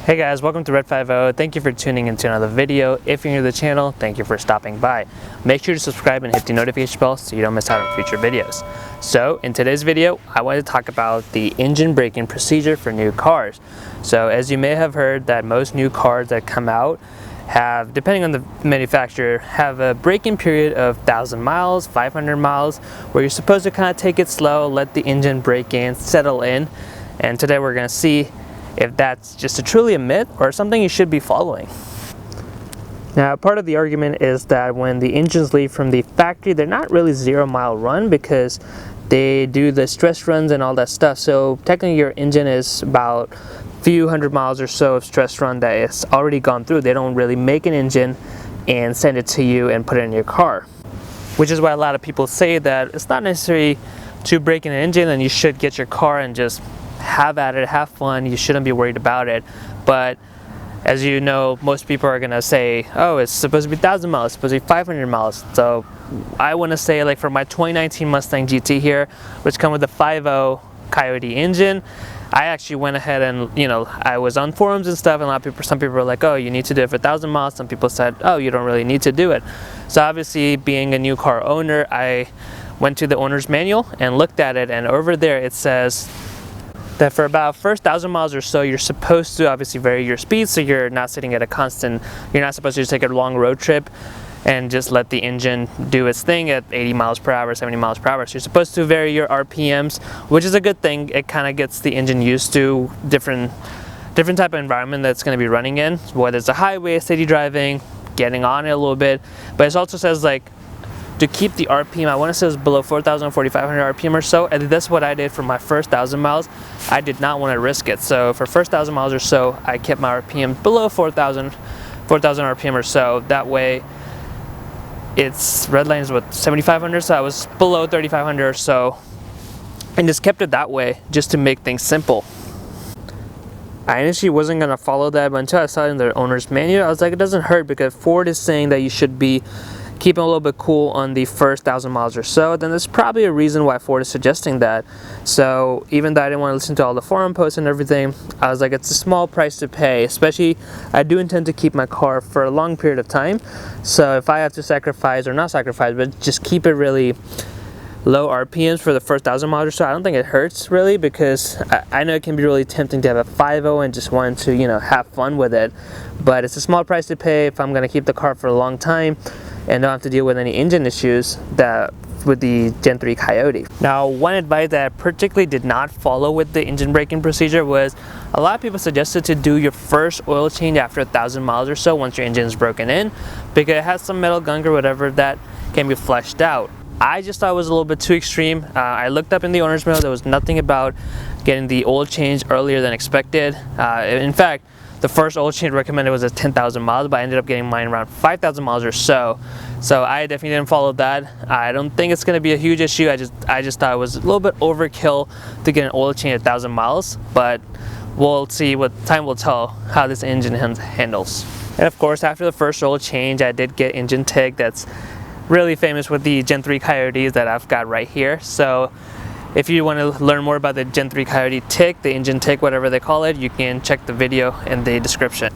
Hey guys, welcome to Red 50. Thank you for tuning into another video. If you're new to the channel, thank you for stopping by. Make sure to subscribe and hit the notification bell so you don't miss out on future videos. So in today's video, I wanted to talk about the engine braking procedure for new cars. So as you may have heard that most new cars that come out have, depending on the manufacturer, have a braking period of 1,000 miles, 500 miles, where you're supposed to kind of take it slow, let the engine brake in, settle in. And today we're going to see if that's just truly a myth or something you should be following. Now, part of the argument is that when the engines leave from the factory, they're not really 0-mile run because they do the stress runs and all that stuff. So technically your engine is about a few hundred miles or so of stress run that it's already gone through. They don't really make an engine and send it to you and put it in your car, which is why a lot of people say that it's not necessary to break in an engine and you should get your car and just have at it, have fun. You shouldn't be worried about it. But as you know, most people are gonna say, oh, it's supposed to be 1,000 miles, it's supposed to be 500 miles. So I want to say, like, for my 2019 Mustang GT here, which come with the 5.0 Coyote engine, I actually went ahead and, I was on forums and stuff, and some people were like, oh, you need to do it for 1,000 miles. Some people said, oh, you don't really need to do it. So obviously, being a new car owner, I went to the owner's manual and looked at it, and over there it says that for about first 1,000 miles or so, you're supposed to obviously vary your speed, so you're not sitting at a constant, you're not supposed to just take a long road trip and just let the engine do its thing at 80 miles per hour, 70 miles per hour. So you're supposed to vary your RPMs, which is a good thing. It kind of gets the engine used to different type of environment that's going to be running in, whether it's a highway, city driving, getting on it a little bit. But it also says, like, to keep the RPM, I want to say it was below 4,000, 4,500 RPM or so, and that's what I did for my first 1,000 miles. I did not want to risk it, so for first 1,000 miles or so, I kept my RPM below 4,000 RPM or so. That way, its red line is what, 7,500, so I was below 3,500 or so, and just kept it that way, just to make things simple. I initially wasn't going to follow that, but until I saw it in the owner's manual, I was like, it doesn't hurt, because Ford is saying that you should be keeping a little bit cool on the first 1,000 miles or so, then there's probably a reason why Ford is suggesting that. So even though I didn't want to listen to all the forum posts and everything, I was like, it's a small price to pay, especially I do intend to keep my car for a long period of time. So if I have to sacrifice, or not sacrifice, but just keep it really low RPMs for the first 1,000 miles or so, I don't think it hurts really, because I know it can be really tempting to have a 5.0 and just want to, have fun with it. But it's a small price to pay if I'm going to keep the car for a long time and don't have to deal with any engine issues with the Gen 3 Coyote. Now, one advice that I particularly did not follow with the engine braking procedure was a lot of people suggested to do your first oil change after 1,000 miles or so once your engine is broken in, because it has some metal gunk or whatever that can be flushed out. I just thought it was a little bit too extreme. I looked up in the owner's manual, there was nothing about getting the oil change earlier than expected. In fact, the first oil change recommended was at 10,000 miles, but I ended up getting mine around 5,000 miles or so. So I definitely didn't follow that. I don't think it's going to be a huge issue. I just thought it was a little bit overkill to get an oil change at 1,000 miles, but we'll see, what time will tell how this engine handles. And of course, after the first oil change, I did get engine tick. That's really famous with the Gen 3 Coyotes that I've got right here. So if you want to learn more about the Gen 3 Coyote tick, the engine tick, whatever they call it, you can check the video in the description.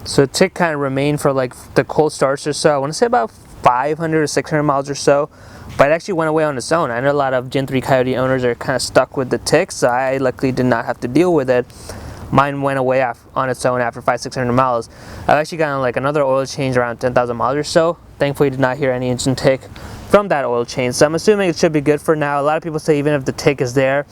So tick kind of remained for like the cold starts or so. I want to say about 500 or 600 miles or so, but it actually went away on its own. I know a lot of Gen 3 Coyote owners are kind of stuck with the tick, so I luckily did not have to deal with it. Mine went away on its own after 500-600 miles. I've actually gotten like another oil change around 10,000 miles or so. Thankfully, did not hear any engine tick from that oil change, so I'm assuming it should be good for now. A lot of people say even if the tick is there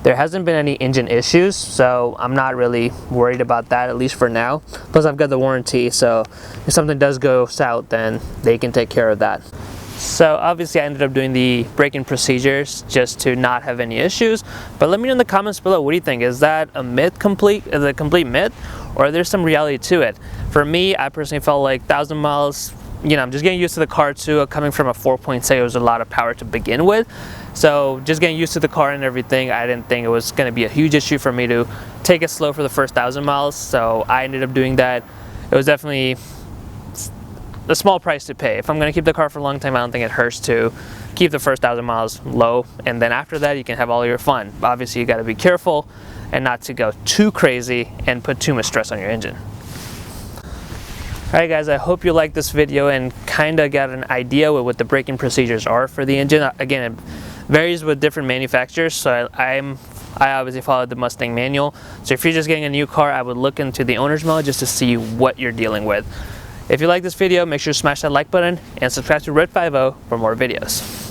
hasn't been any engine issues, so I'm not really worried about that, at least for now. Plus I've got the warranty, so if something does go south, then they can take care of that. So obviously I ended up doing the braking procedures just to not have any issues, but let me know in the comments below, what do you think? Is that a myth, is it a complete myth, or there's some reality to it? For me, I personally felt like 1,000 miles, I'm just getting used to the car too. Coming from a 4.6, it was a lot of power to begin with. So just getting used to the car and everything, I didn't think it was going to be a huge issue for me to take it slow for the first 1,000 miles. So I ended up doing that. It was definitely a small price to pay. If I'm going to keep the car for a long time, I don't think it hurts to keep the first 1,000 miles low. And then after that, you can have all your fun. Obviously, you got to be careful and not to go too crazy and put too much stress on your engine. Alright guys, I hope you liked this video and kind of got an idea with what the braking procedures are for the engine. Again, it varies with different manufacturers, so I obviously followed the Mustang manual. So if you're just getting a new car, I would look into the owner's manual just to see what you're dealing with. If you like this video, make sure to smash that like button and subscribe to Red 50 for more videos.